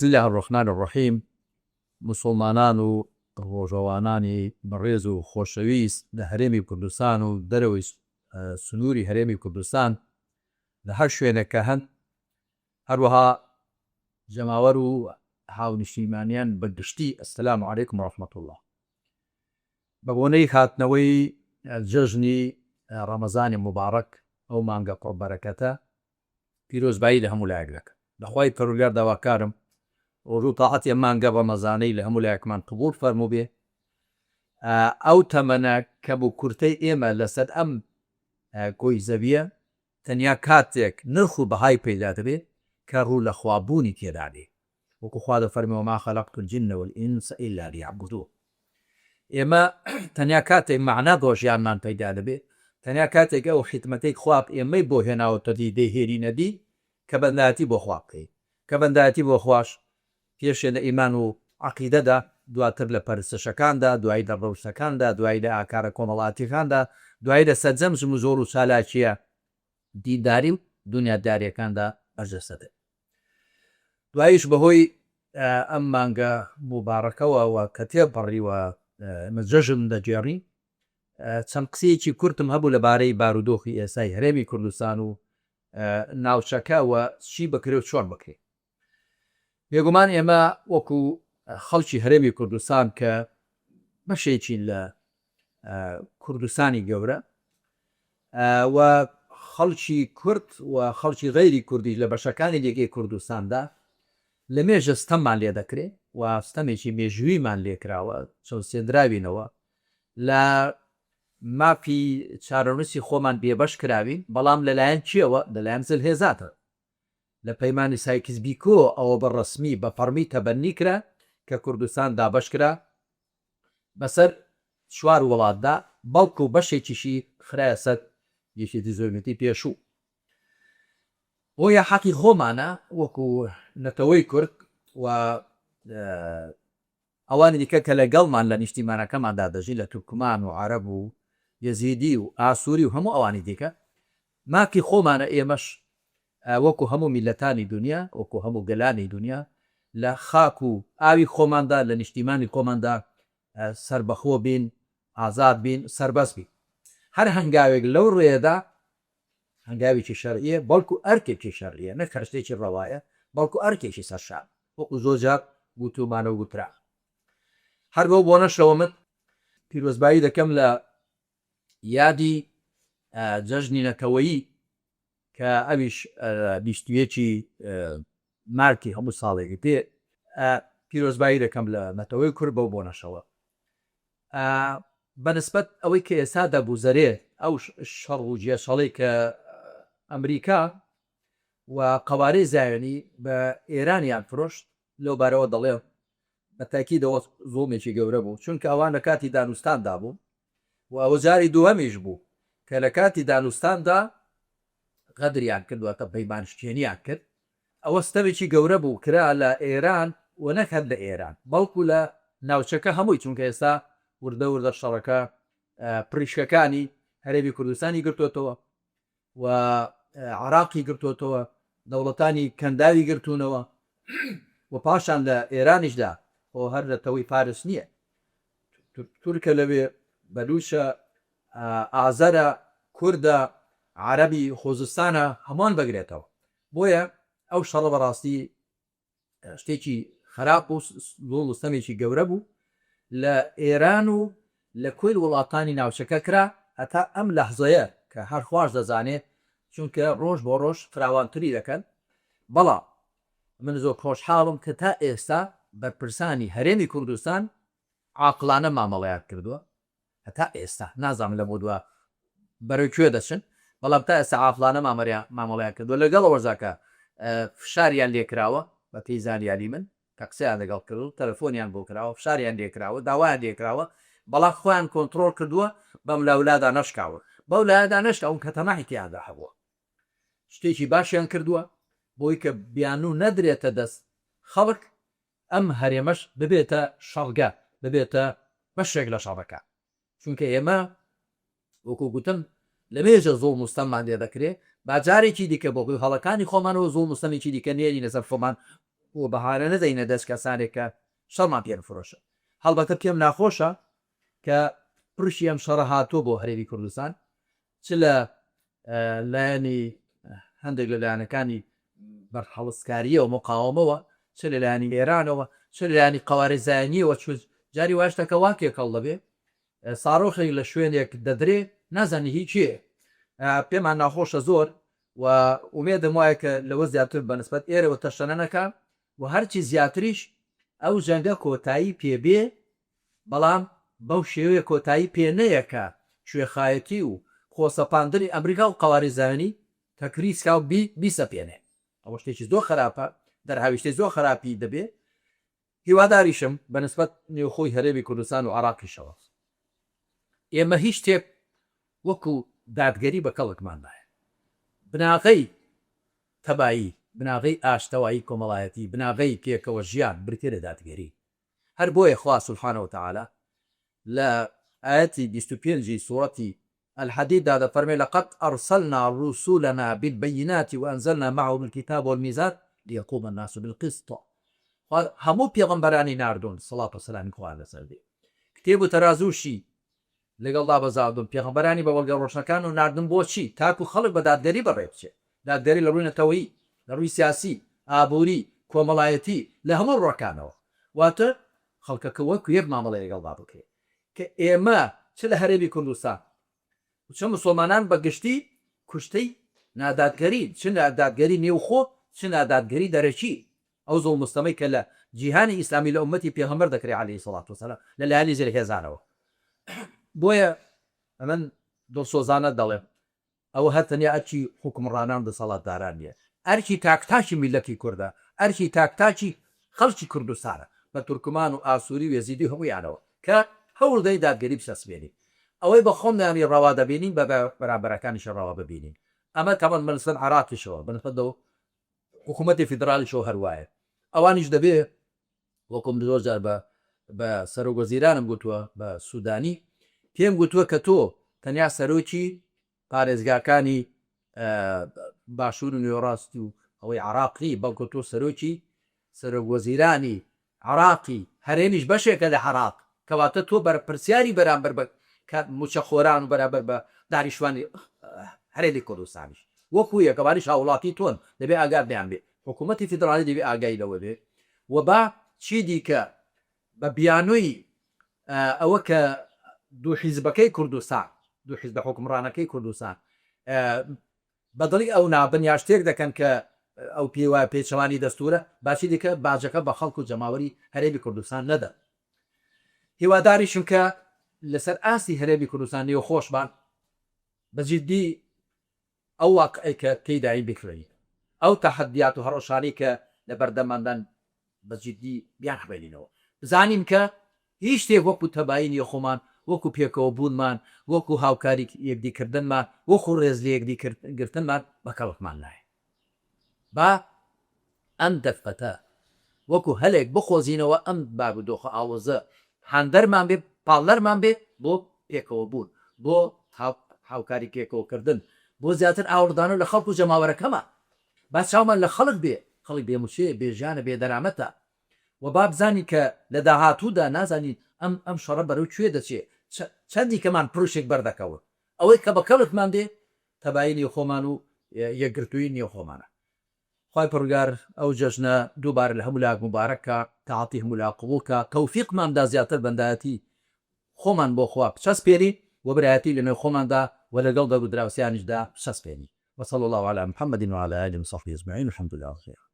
بسم الله الرحمن الرحیم. مسلمانان و ڕۆژەوانانی بەڕێز و خۆشەویست لە هەرێمی کوردستان و دەرەوەی سنووری هەرێمی کوردستان لە هەر شوێنێکە هەن، هەروەها جەماوەر و هاونیشتیمانیان بەگشتی ئەسەلام عەلەیکم وەڕەحمەتوڵڵاه الله. بە بۆنەی هاتنەوەی جەژنی ڕەمەزانی مبارەک ئەو مانگە پڕبەرەکەتە پیرۆزبایی لە هەموو لایەک دەکەم. لەخوای پەروەردگار داواکارم ڕۆژوو تاعەتی ئەم مانگە ڕەمەزانەی لە هەموو لایەکمان قبوڵ فەرموو بێ. ئەو تەمەنە کە بوو کورتەی ئێمە لەسەر ئەم گۆی زەویە تەنیا کاتێک نرخ و بەهای پەیدا دەبێت کە ڕوو لە خوابوونی تێدادێ، وەکو خوا دەفەرمێ وما خەلەقت الجن والئینس ئیلا لیعبودون. ئێمە تەنیا کاتێک مەعنا دۆژیانمان پەیدا دەبێت، تەنیا کاتێک ئەو حیکمەتەی خواب ئێمەی بۆ هێناوەتە دی دەیهێرینەدی کە بەندایەتی بۆ خوا بکەیت، کە بەندایەتی بۆ خوش پێشێ لە ئیمان و عەقیدەدا، دواتر لە پەرستشەکاندا، دوای لە ڕەوشەکاندا، دوای لە ئاکارە کۆمەڵاتیەکاندا، دوای لە سەرجەم و زۆر و چالاکیە دینداری و دنیاداریەکاندا بەرجەستەدێت. دواییش بەهۆی ئەم مانگە مبارەکەوە کە تێپەڕیوە جەژن دەجێڕی، چەند قسەیەکی کورتم هەبوو لەبارەی بارودۆخی ئێستای هەرێمی کوردستان و ناوچەکەوە چی بکرێ و چۆن بکرێت. بێگومان ئێمە وەکو خەڵکی هەرێمی کوردستان کە بەشێکی لە کوردستانی گەورە و خەڵکی کورد و خەڵکی غەیری کوردی لە بەشەکانی لێگەی کوردستاندا لە مێژە ستەممان لێ دەکرێت و ستەمێکی مێژوویمان لێکراوە، چۆن سێنراوینەوە لە ماپی چارەنووسی خۆمان بێبەش کراوین، بەڵام لەلایەن چیەوە؟ لەلایەن جەلهێزاتە. لە پەیمانی سایکس بیکۆ ئەوە بە ڕسمی بە فەرمی تەبەنی کرا کە کوردستان دابەش کرا بەسەر 4 وڵاتدا، بەڵکو و بەشێکیشی خرایە سەر یەکێتی زۆرگرتی پێشوو. بۆیە حەقی خۆمانە وەکو نەتەوەی کورد و ئەوانی دیکە کە لەگەڵمان لە نیشتیمانەکەماندا دەژین لە تورکمان و عەرەب و یەزیدی و ئاسووری و هەموو ئەوانی دیکە، ماکی خۆمانە ئێمەش وەکو هەموو میلەتانی دنیا، وەکو هەموو گەلانی دنیا لە خاک و ئاوی خۆماندا، لە نیشتیمانی خۆماندا سربەخۆ بین، ئازاد بین، سەربەست بین. هەر هەنگاوێک لەو ڕێدا هەنگاوێکی شەرعیە، بەڵکو ئەرکێکی شەرعیە، نەک هەر شتێکی ڕەوایە، بەڵکو ئەرکێکی سەرشار، وەکو زۆرجار گوتومانە و گوترا. هەر بەو بۆنەشەوە من پیرۆزبایی دەکەم لە یادی جەژنی نەتەوەیی کە ئەویش 21 مارکی هەموو ساڵێکی پێ پیرۆزبایی دەکەم لە نەتەوەی کورد بەو بۆنەشەوە. بەنسبەت ئەوەی کە ئێستا دەبوزەرێ ئەو شەڕ و جێشەڵەی کە ئەمریکا و قەوارەی زایۆنی بە ئێرانیان فرۆشت، لەو بارەوە دەڵێ بە تاکیدەوە زۆمێکی گەورە بوو، چونکە ئەوان لە کاتی دانوستاندا بوو و ئەوە جاری دووەمیش بوو کە لە کاتی دانوستاندا غەدریان کردووەتە پەیمانشتێنیان کرد. ئەوە ستەمێکی گەورە بوو کرا لە ئێران و نەک هەر لە ئێران، بەڵکو لە ناوچەکە هەمووی، چونکە ئێستا وردە وردە شەڕەکە پریشکەکانی هەرێمی کوردستانی گرتوتەوە و عێراقی گرتوتەوە، دەوڵەتانی کەنداوی گرتوونەوە و پاشان لە ئێرانیشدا ئەو هەر لە تەوەی فارس نییە، تورکە لەوێ، بەلوشە، ئازەرە، کوردە، عەرەبی خۆزستانە، هەمووان بەگرێتەوە. بۆیە ئەو شەڕە بەڕاستی شتێکی خراپ و ستەمێکی گەورە بوو لە ئێران و لە کۆی وڵاتانی ناوچەکە کرا، هەتا ئەم لەحزەیە کە هەر خوارد دەزانێت، چونکە ڕۆژ بۆ ڕۆژ فراوانتری دەکەن. بەڵام من زۆر خۆشحاڵم کە تا ئێستا بەرپرسانی هەرێمی کوردستان عاقڵانە مامەڵەیان کردووە. هەتا ئێستا نازانم لە بۆ دووە بەرەوکوێ دەچن، بەڵام تا ئێستا عاقڵانە مامەڵەیان کردووە. لەگەڵ وەرزاکە فشاریان لێکراوە بە پێی زانیاری من، کە قسەیان لەگەڵ کرد و تەلەفۆنیان بۆ کراوە، فشاریان لێکراوە، داوایان لێکراوە، بەڵام خۆیان کۆنتڕۆڵ کردووە، بەم لەولادا نەشکاوە، بەو لایەدا نەشتا ئەوم کە تەماحی تیاندا هەبووە. شتێکی باشیان کردووە بۆی کە بیانوو نەدرێتە دەست خەڵک، ئەم هەرێمەش ببێتە شەڕگە، ببێتە بەشێک لە شەڕەکە، چونکە ئێمە وەکو گوتم لە مێژە زۆڵ مستەممان لێ دەکرێت، باجارێکی دیکە بۆ هەڵەکانی خۆمانەوە زۆڵ مستەمێکی دیکە نێری لەسەر خۆمان و بەهانە نەدەینە دەست کەسانێک کە شەڕمان پێ نەفرۆشە. هەڵبەتە پێم ناخۆشە کە پرشی ئەم شەڕە هاتووە بۆ هەرێمی کوردستان، چ لە لایەنی هەندێک لە لایەنەکانی بەرهەڵسکاریەوە مقاومەوە، چ لە لایەنی ئێرانەوە، چ لە لایەنی قەوارەزایانیەوە، جاری واشتەکە واکێکەڵ دەبێ ساڕۆخێک لە شوێنێک دەدرێ نازانی هیچ چیە. پێمان ناخۆشە زۆر و ئومێدەم وایە کە لەوە زیاتر بەنسبەت ئێرەوە تەشەنە نەکە و هەرچی زیاتریش ئەو جەنگە کۆتایی پێبێ، بەڵام بەو شێوەیە کۆتایی پێ نەیەکە کوێخایەتی و خۆسەپاندنی ئەمریکا و قەوارەزایانی تەکریسکا و بیسەپێنێ. ئەوە شتێکی زۆر خراپە، دەرهاویشتەی زۆر خراپی دەبێ. هیواداریشم بەنسبەت نێوخۆی هەرێمی کوردستان و عێراقیشەوە ئێمە هیچ شتێک وەکو دادگەری بە کەڵکمان نایە. بناغەی تەبایی، بناغەی ئاشتەوایی کۆمەڵایەتی، بناغەی پێکەوە ژیان بریتێ لە دادگەری. هەر بۆیە خوا سوبحانەهو وتەعالا لە ئاەتی 25 سوورەتی الحەدیددا دەفەرمێ لەقەد ئەرسەلنا ڕوسولەنا بالبەیینات وئەنزەلنا معهم الکتاب والمیزان لیەقوم الناس بالقسط. هەموو پێغەمبەرانی ناردوون سەڵات و سەلامی خوا لەسەر بێ، کتێب و تەرازوشی لەگەڵدا بەزاردون، پێغەمبەرانی بە وەڵگە ڕۆشنەکان و ناردن بۆچی؟ تاکو خەڵک بە دادگەری بەڕێ بچێت. دادگەری لە ڕووی نەتەوەیی، لە ڕووی سیاسی، ئابووری، کۆمەڵایەتی، لە هەموو ڕۆکانەوە. واتە خەڵکەکە وەکو یەک مامەڵەی لەگەڵدا بکرێت کە ئێمە چ لە هەرێمی کوردستان و چ موسڵمانان بەگشتی کوشتەی نادادگەری، چ نادادگەری نێوخۆ، چ نادادگەری دەرەکی، ئەو زۆڵ مستەمەی کە لە جیهانی ئیسلامی لە ئومەتی پێغەمبەر دەکرێت عەلەیهی سەڵات وسەلام لە لایەنی زێر هێزانەوە. بۆیە ئەمن دڵسۆزانە دەڵێم ئەوە هەرتەنیا ئەرکی حکومڕانان دەسەڵاتداران نیە، ئەرکی تاکتاکی میلەتی کوردە، ئەرکی تاکتاکی خەڵکی کوردستانە بە تورکمان و ئاسووری و یەزیدی هەموویانەوە کە هەوڵدەی دادگەری بسەسبێنین. ئەوەی بە خۆمدانی ڕەوا دەبینین بە بەرامبەرەکانیشە ڕەوا ببینین. ئەمە تەمەن بەنسبەت عێراقیشەوە، بەنسبەتەوە حکوومەتی فیدرالیشەوە هەروایە. ئەوانیش دەبێ وەکوم زۆر جار بە سەرۆکوەزیرانم گوتووە بە سوودانی، پێم گوتووە کە تۆ تەنیا سەرۆکی پارێزگاکانی باشوور و نێوەڕاستی و ئەوەی عێراقی، بەڵکو تۆ سەرۆکی سەرۆکوەزیرانی عێراقی هەرێمیش بەشێکە لە عێراق، کەواتە تۆ بەرپرسیاری بەرامبەر بە موچەخۆران و بەرامبەر بە داریشتوانی هەرێمی کوردستانیش وەکو یەکەوانیش هاوڵاتی تۆن دەبێ ئاگادیان بێ. حکوومەتی فیدرالی دەبێ ئاگای لەوە بێ و با چی دیکە بە بیانووی ئەوە کە دوو حیزبەکەی کوردستان، دوو حیزبە حکومڕانەکەی کوردستان بەدڵی ئەو نابن یا شتێک دەکەن کە ئەو پێوە پێچەوانی دەستورە، باچی دیکە باجەکە بە خەڵک و جەماوەری هەرێمی کوردستان نەدە. هیواداریشم کە لەسەر ئاستی هەرێمی کوردستان نێو خۆشمان بەجددی ئەو واقعی کە تێدایی بکرێن، ئەو تەحەدیات و هەڕەشانی کە لە بەردەماندان بەجددی بیان هەبێنینەوە، بزانین کە هیچ شتێک وەکو تەبایی نیە خۆمان، وەکو پێکەوە بوونمان، وەکو هاوکاری یەکدیکردنمان، وەکو ڕێز لە یەکدیگرتنمان بە کەڵکمان نایە. با ئەم دەفەتە وەکو هەلێک بخۆزینەوە، ئەم بابدۆخە ئاوەزە هەندەرمان بێ، پاڵەرمان بێ بۆ پێکەوە بوون، بۆ هاوکاری پێکەوەکردن، بۆ زیاتر ئاوردان و لە خەڵک و جەماوەرەکەمە. با چاومان لە خەڵک بێ، خەڵک بێموچێ، بێژیانە، بێدەرامەتە و با بزانی کە لە داهاتوودا نازانین ئەم شەڕە بەرەو کوێ دەچێت، چەندی کەمان پرۆشێک بەردەکەوت. ئەوەی کە بە کەڵکمان دێ تەبایی نێو خۆمان و یەکگرتووی نێو خۆمانە. خوای پەروەردگار ئەو جەژنە دووبارە لە هەموو لاک مبارەکە، تاعاتی هەموو لا قبوڵکە، تەوفیقماندا زیاتر بەندایەتی خۆمان بۆ خوا بچەسپێنی و برایەتی لەنێو خۆماندا و لەگەڵ دەرودراوسیانیشدا بچەسپێنی. وصلى الله على محمد وعلى آله وصحبه أجمعين والحمد لله خير.